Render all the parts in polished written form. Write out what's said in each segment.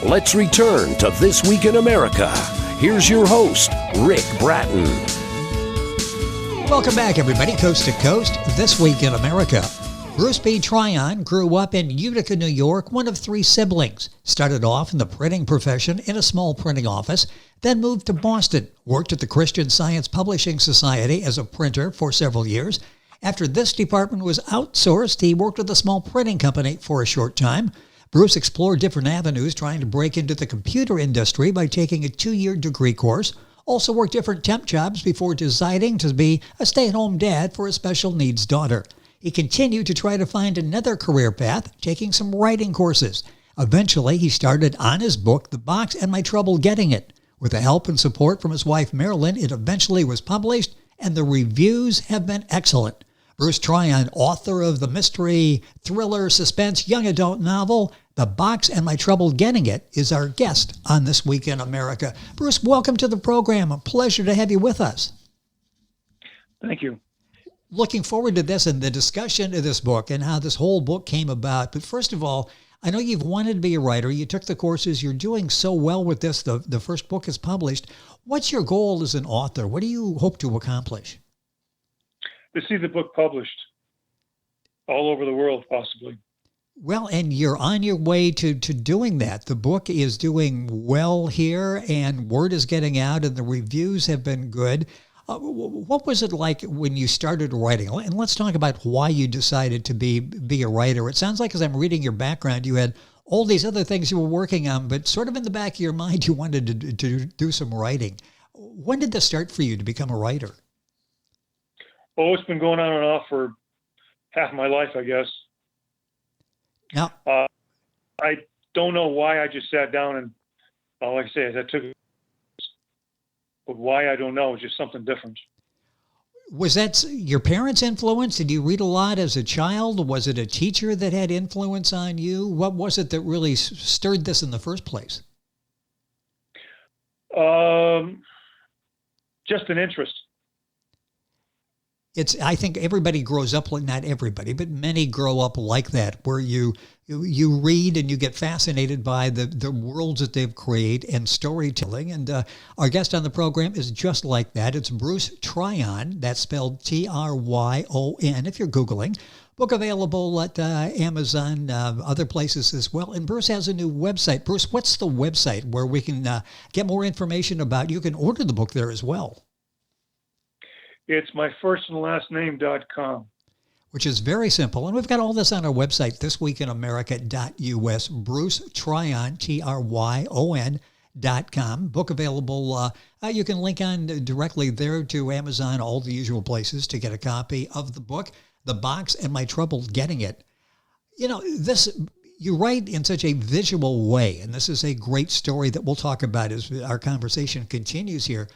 Let's return to This Week in America. Here's your host, Rick Bratton. Welcome back, everybody, coast to coast, This Week in America. Bruce B. Tryon grew up in Utica, New York, one of three siblings. Started off in the printing profession in a small printing office, then moved to Boston, worked at the Christian Science Publishing Society as a printer for several years. After this department was outsourced, he worked with a small printing company for a short time. Bruce explored different avenues, trying to break into the computer industry by taking a 2-year degree course. Also worked different temp jobs before deciding to be a stay-at-home dad for a special needs daughter. He continued to try to find another career path, taking some writing courses. Eventually, he started on his book, The Box and My Trouble Getting It. With the help and support from his wife, Marilyn, it eventually was published, and the reviews have been excellent. Bruce Tryon, author of the mystery, thriller, suspense, young adult novel, The Box and My Trouble Getting It, is our guest on This Week in America. Bruce, welcome to the program. A pleasure to have you with us. Thank you. Looking forward to this and the discussion of this book and how this whole book came about. But first of all, I know you've wanted to be a writer. You took the courses. You're doing so well with this. The first book is published. What's your goal as an author? What do you hope to accomplish? To see the book published all over the world, possibly. Well, and you're on your way to doing that. The book is doing well here, and word is getting out, and the reviews have been good. What was it like when you started writing? And let's talk about why you decided to be a writer. It sounds like, as I'm reading your background, you had all these other things you were working on, but sort of in the back of your mind, you wanted to do some writing. When did this start for you to become a writer? Oh, it's been going on and off for half my life, I guess. Now, I don't know why I just sat down and, like I say, as I took it, but why I don't know. It's just something different. Was that your parents' influence? Did you read a lot as a child? Was it a teacher that had influence on you? What was it that really stirred this in the first place? Just an interest. I think everybody grows up like, not everybody, but many grow up like that, where you read and you get fascinated by the worlds that they've created and storytelling. And our guest on the program is just like that. It's Bruce Tryon. That's spelled Tryon, if you're Googling. Book available at Amazon, other places as well. And Bruce has a new website. Bruce, what's the website where we can get more information about? You can order the book there as well. It's myfirstandlastname.com. Which is very simple. And we've got all this on our website, thisweekinamerica.us. Bruce Tryon, Tryon.com. Book available. You can link on directly there to Amazon, all the usual places to get a copy of the book, The Box and My Trouble Getting It. You know, you write in such a visual way, and this is a great story that we'll talk about as our conversation continues here.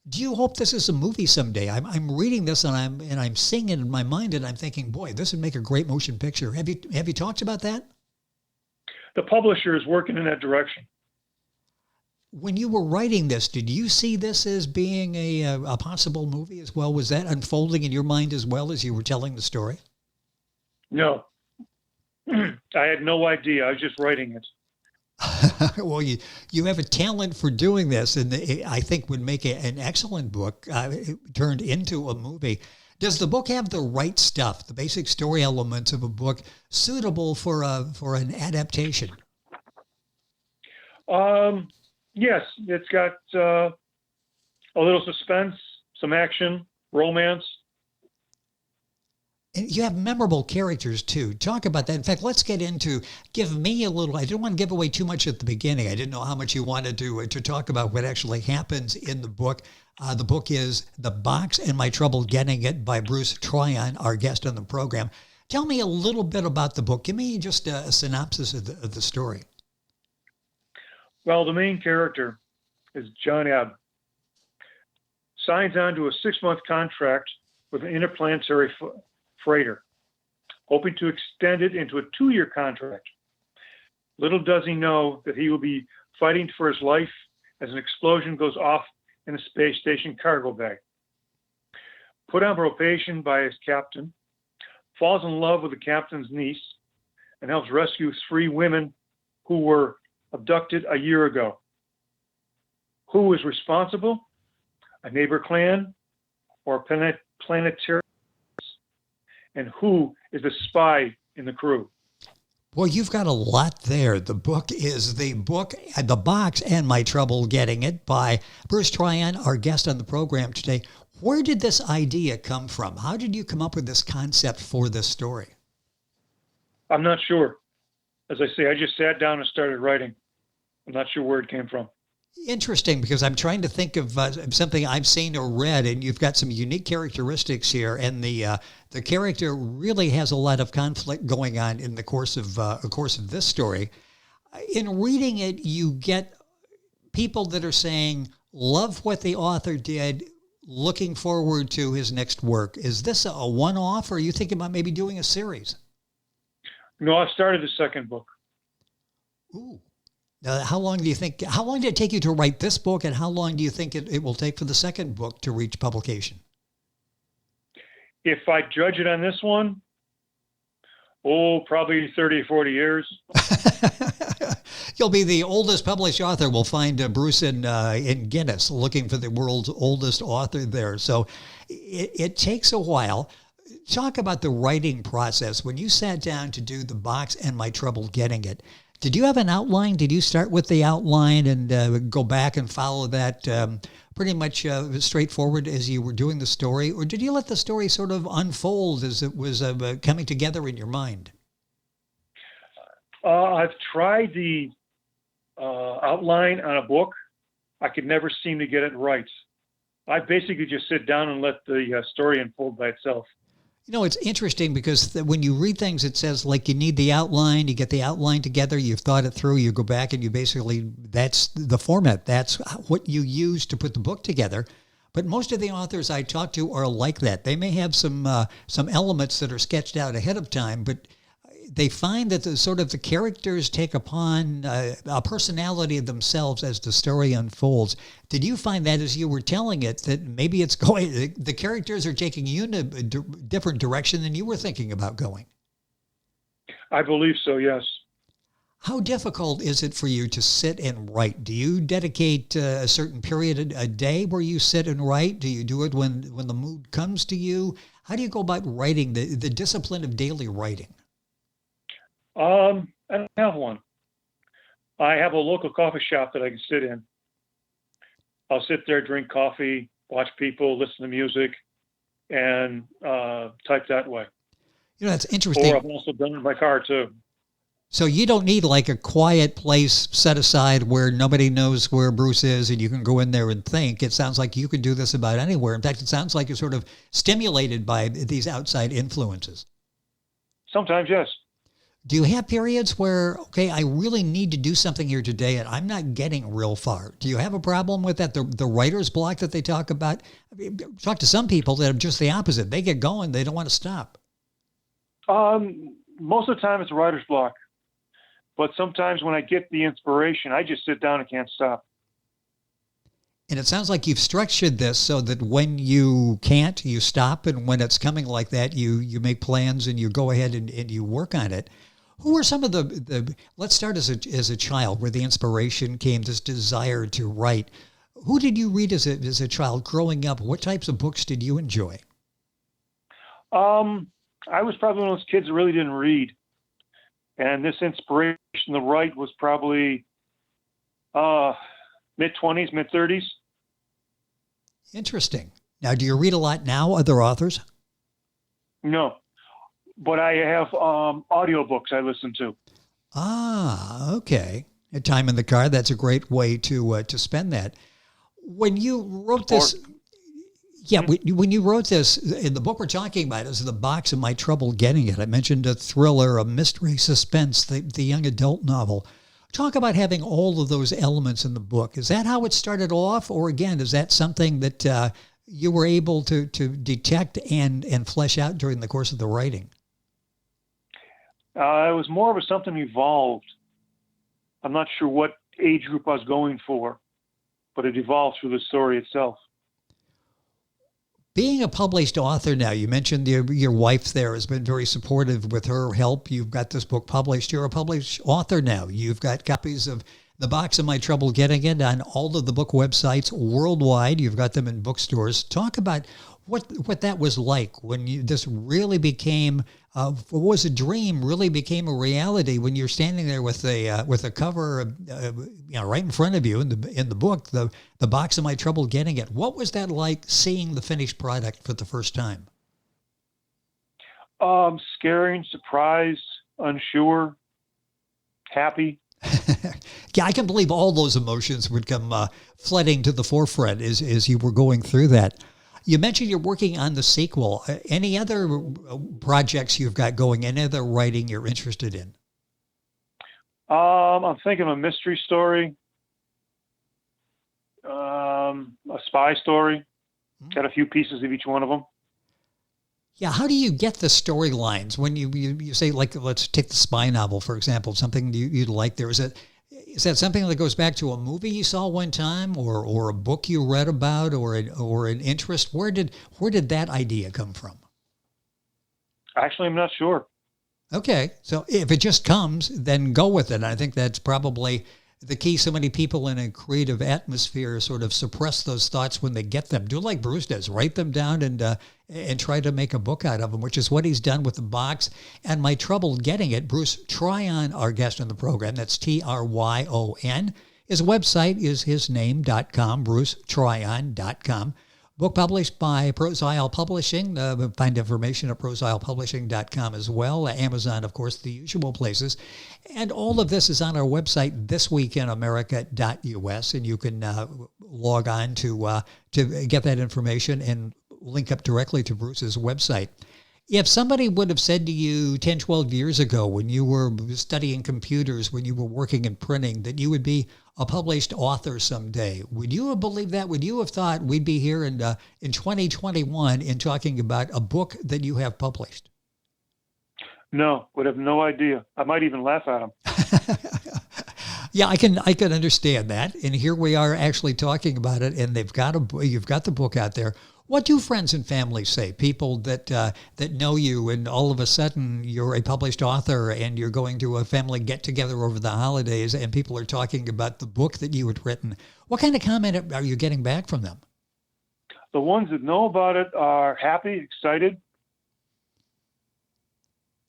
Do you hope this is a movie someday? I'm reading this and I'm seeing it in my mind, and I'm thinking, boy, this would make a great motion picture. Have you talked about that? The publisher is working in that direction. When you were writing this, did you see this as being a possible movie as well? Was that unfolding in your mind as well as you were telling the story? No. I had no idea. I was just writing it. Well, you have a talent for doing this, and I think would make an excellent book turned into a movie. Does the book have the right stuff, the basic story elements of a book suitable for an adaptation? Yes, it's got a little suspense, some action, romance. And you have memorable characters, too. Talk about that. In fact, let's get into, give me a little, I didn't want to give away too much at the beginning. I didn't know how much you wanted to talk about what actually happens in the book. The book is The Box and My Trouble Getting It by Bruce Tryon, our guest on the program. Tell me a little bit about the book. Give me just a synopsis of the story. Well, the main character is John Ebb. Signs on to a 6-month contract with an interplanetary freighter, hoping to extend it into a 2-year contract. Little does he know that he will be fighting for his life as an explosion goes off in a space station cargo bag. Put on probation by his captain, falls in love with the captain's niece, and helps rescue 3 women who were abducted a year ago. Who was responsible? A neighbor clan or planetary? And who is the spy in the crew? Well, you've got a lot there. The book is The Box and My Trouble Getting It by Bruce Tryon, our guest on the program today. Where did this idea come from? How did you come up with this concept for this story? I'm not sure. As I say, I just sat down and started writing. I'm not sure where it came from. Interesting, because I'm trying to think of something I've seen or read, and you've got some unique characteristics here, and the character really has a lot of conflict going on in the course of this story. In reading it, you get people that are saying, love what the author did, looking forward to his next work. Is this a one-off, or are you thinking about maybe doing a series? No, I've started the second book. Ooh. How long did it take you to write this book, and how long do you think it will take for the second book to reach publication? If I judge it on this one, probably 30 or 40 years. You'll be the oldest published author. We'll find Bruce in Guinness looking for the world's oldest author there. So it takes a while. Talk about the writing process. When you sat down to do The Box and My Trouble Getting It, did you have an outline? Did you start with the outline and go back and follow that pretty much straightforward as you were doing the story? Or did you let the story sort of unfold as it was coming together in your mind? I've tried the outline on a book. I could never seem to get it right. I basically just sit down and let the story unfold by itself. You know, it's interesting because when you read things, it says like you need the outline, you get the outline together, you've thought it through, you go back and you basically, that's the format. That's what you use to put the book together. But most of the authors I talk to are like that. They may have some elements that are sketched out ahead of time, but they find that the characters take upon a personality of themselves as the story unfolds. Did you find that as you were telling it, that maybe the characters are taking you in a different direction than you were thinking about going? I believe so, yes. How difficult is it for you to sit and write? Do you dedicate a certain period a day where you sit and write? Do you do it when the mood comes to you? How do you go about writing, the discipline of daily writing? I don't have one. I have a local coffee shop that I can sit in. I'll sit there, drink coffee, watch people, listen to music, and type that way. You know, that's interesting. Or I've also done it in my car, too. So you don't need like a quiet place set aside where nobody knows where Bruce is and you can go in there and think. It sounds like you could do this about anywhere. In fact, it sounds like you're sort of stimulated by these outside influences. Sometimes, yes. Do you have periods where, okay, I really need to do something here today and I'm not getting real far? Do you have a problem with that? The writer's block that they talk about? I mean, talk to some people that are just the opposite. They get going. They don't want to stop. Most of the time it's a writer's block. But sometimes when I get the inspiration, I just sit down and can't stop. And it sounds like you've structured this so that when you can't, you stop. And when it's coming like that, you make plans and you go ahead and you work on it. Who were some of let's start as a child where the inspiration came, this desire to write. Who did you read as a child growing up? What types of books did you enjoy? I was probably one of those kids that really didn't read. And this inspiration to write was probably mid-20s, mid-30s. Interesting. Now, do you read a lot now, other authors? No. But I have audiobooks I listen to. Ah, okay. A time in the car, that's a great way to spend that. When you wrote this, when you wrote this, in the book we're talking about is The Box and My Trouble Getting It. I mentioned a thriller, a mystery, suspense, the young adult novel. Talk about having all of those elements in the book. Is that how it started off? Or again, is that something that you were able to detect and flesh out during the course of the writing? It was more of something evolved. I'm not sure what age group I was going for, but it evolved through the story itself. Being a published author now, you mentioned your wife there has been very supportive with her help. You've got this book published. You're a published author now. You've got copies of The Box of My Trouble Getting It on all of the book websites worldwide. You've got them in bookstores. Talk about what that was like when this really became, what was a dream really became a reality when you're standing there with a cover, right in front of you in the book, the Box of My Trouble Getting It. What was that like seeing the finished product for the first time? Scary, surprised, unsure, happy. Yeah, I can believe all those emotions would come flooding to the forefront as you were going through that. You mentioned you're working on the sequel. Any other projects you've got going? Any other writing you're interested in? I'm thinking of a mystery story, a spy story. Got a few pieces of each one of them. Yeah, how do you get the storylines when you say, like, let's take the spy novel, for example, something you'd like there? Is that something that goes back to a movie you saw one time or a book you read about or an interest? Where did that idea come from? Actually, I'm not sure. Okay, so if it just comes, then go with it. And I think that's probably the key. So many people in a creative atmosphere sort of suppress those thoughts when they get them. Do like Bruce does, write them down and try to make a book out of them, which is what he's done with The Box and My Trouble Getting It. Bruce Tryon, our guest on the program, that's Tryon. His website is hisname.com, brucetryon.com. Book published by Prosile Publishing. Find information at prosilepublishing.com as well. Amazon, of course, the usual places. And all of this is on our website, thisweekinamerica.us, and you can log on to get that information and link up directly to Bruce's website. If somebody would have said to you 10, 12 years ago when you were studying computers, when you were working in printing, that you would be a published author someday, would you have believed that? Would you have thought we'd be here in 2021 and talking about a book that you have published? No, would have no idea. I might even laugh at them. Yeah, I can understand that. And here we are actually talking about it, and you've got the book out there. What do friends and family say? People that know you, and all of a sudden you're a published author, and you're going to a family get-together over the holidays, and people are talking about the book that you had written. What kind of comment are you getting back from them? The ones that know about it are happy, excited.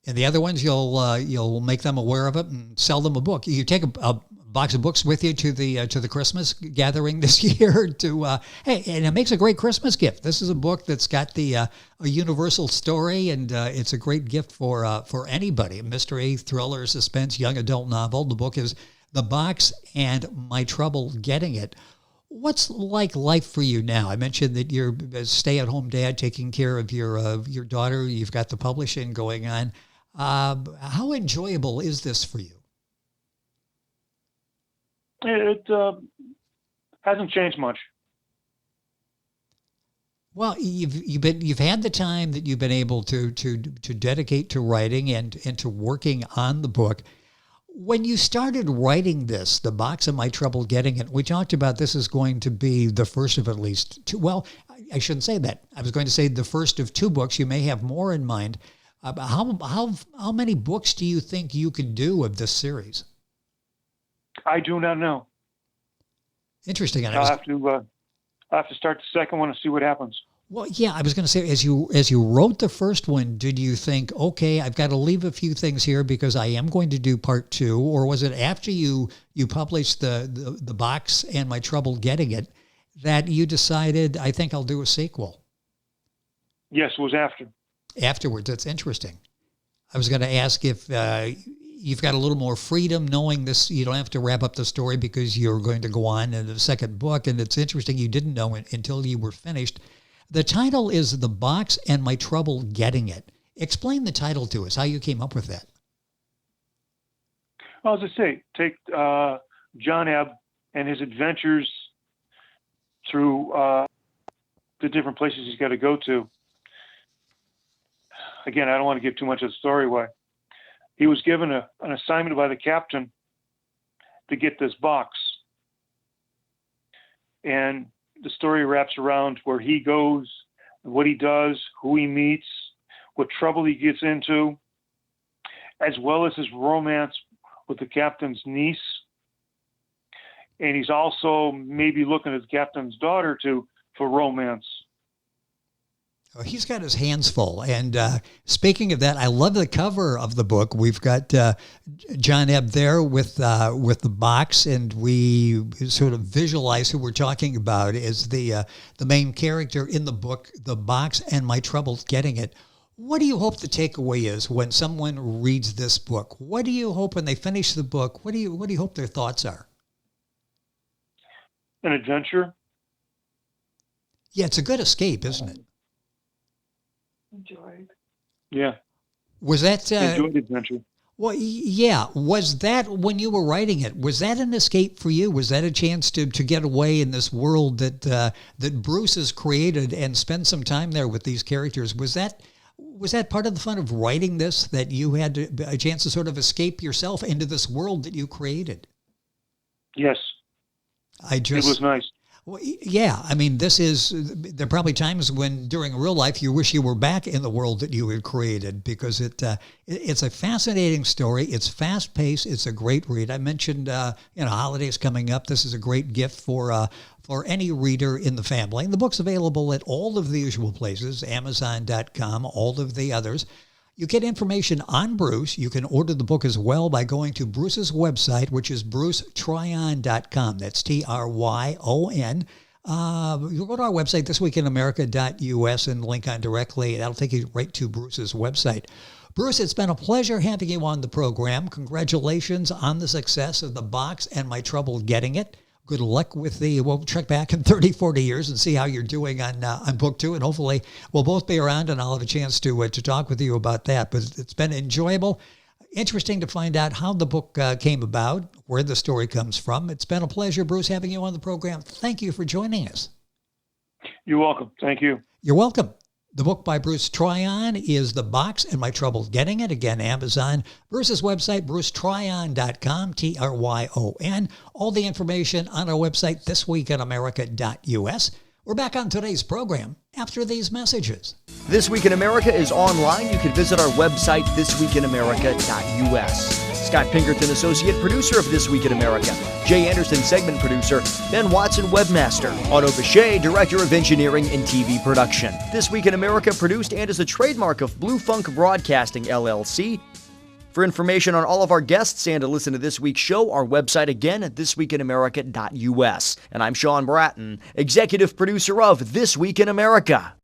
And the other ones, you'll make them aware of it and sell them a book. You take a box of books with you to the Christmas gathering this year. Hey, and it makes a great Christmas gift. This is a book that's got a universal story, and it's a great gift for anybody. Mystery, thriller, suspense, young adult novel. The book is The Box and My Trouble Getting It. What's like life for you now? I mentioned that you're a stay-at-home dad taking care of your daughter. You've got the publishing going on. How enjoyable is this for you? It hasn't changed much. Well, you've had the time that you've been able to dedicate to writing and to working on the book. When you started writing this, The Box of My Trouble Getting It, we talked about this is going to be the first of at least two. Well, I shouldn't say that. I was going to say the first of two books. You may have more in mind. How many books do you think you can do of this series? I do not know. Interesting. I'll have to start the second one and see what happens. Well, yeah, I was going to say, as you wrote the first one, did you think, okay, I've got to leave a few things here because I am going to do part two, or was it after you published the Box and My Trouble Getting It that you decided, I think I'll do a sequel? Yes, it was after. Afterwards. That's interesting. I was going to ask if you've got a little more freedom knowing this. You don't have to wrap up the story because you're going to go on in the second book. And it's interesting, you didn't know it until you were finished. The title is The Box and My Trouble Getting It. Explain the title to us, how you came up with that. Well, as I say, take John Ebb and his adventures through the different places he's got to go to. Again, I don't want to give too much of the story away. He was given an assignment by the captain to get this box. And the story wraps around where he goes, what he does, who he meets, what trouble he gets into, as well as his romance with the captain's niece. and he's also maybe looking at the captain's daughter for romance. Oh, he's got his hands full. And speaking of that, I love the cover of the book. We've got John Ebb there with the box, and we sort of visualize who we're talking about as the main character in the book, The Box and My Trouble Getting It. What do you hope the takeaway is when someone reads this book? What do you hope when they finish the book? What do you hope their thoughts are? An adventure. Yeah, it's a good escape, isn't it? Enjoyed. Yeah. Was that enjoyed adventure? Well, yeah. Was that when you were writing it? Was that an escape for you? Was that a chance to get away in this world that Bruce has created and spend some time there with these characters? Was that part of the fun of writing this, that you had a chance to sort of escape yourself into this world that you created? Yes. It was nice. Well, yeah. I mean, there are probably times when during real life you wish you were back in the world that you had created, because it's a fascinating story. It's fast paced. It's a great read. I mentioned, holidays coming up. This is a great gift for any reader in the family. And the book's available at all of the usual places, Amazon.com, all of the others. You get information on Bruce. You can order the book as well by going to Bruce's website, which is brucetryon.com. That's Tryon. You go to our website, thisweekinamerica.us, and link on directly. That'll take you right to Bruce's website. Bruce, it's been a pleasure having you on the program. Congratulations on the success of The Box and My Trouble Getting It. Good luck with we'll check back in 30, 40 years and see how you're doing on book 2. And hopefully we'll both be around and I'll have a chance to talk with you about that. But it's been enjoyable, interesting to find out how the book came about, where the story comes from. It's been a pleasure, Bruce, having you on the program. Thank you for joining us. You're welcome. Thank you. You're welcome. The book by Bruce Tryon is The Box and My Trouble Getting It. Again, Amazon. Bruce's website, brucetryon.com, Tryon. All the information on our website, thisweekinamerica.us. We're back on today's program after these messages. This Week in America is online. You can visit our website, thisweekinamerica.us. Scott Pinkerton, associate producer of This Week in America. Jay Anderson, segment producer. Ben Watson, webmaster. Otto Bechet, director of engineering and TV production. This Week in America produced and is a trademark of Blue Funk Broadcasting, LLC. For information on all of our guests and to listen to this week's show, our website again at thisweekinamerica.us. And I'm Sean Bratton, executive producer of This Week in America.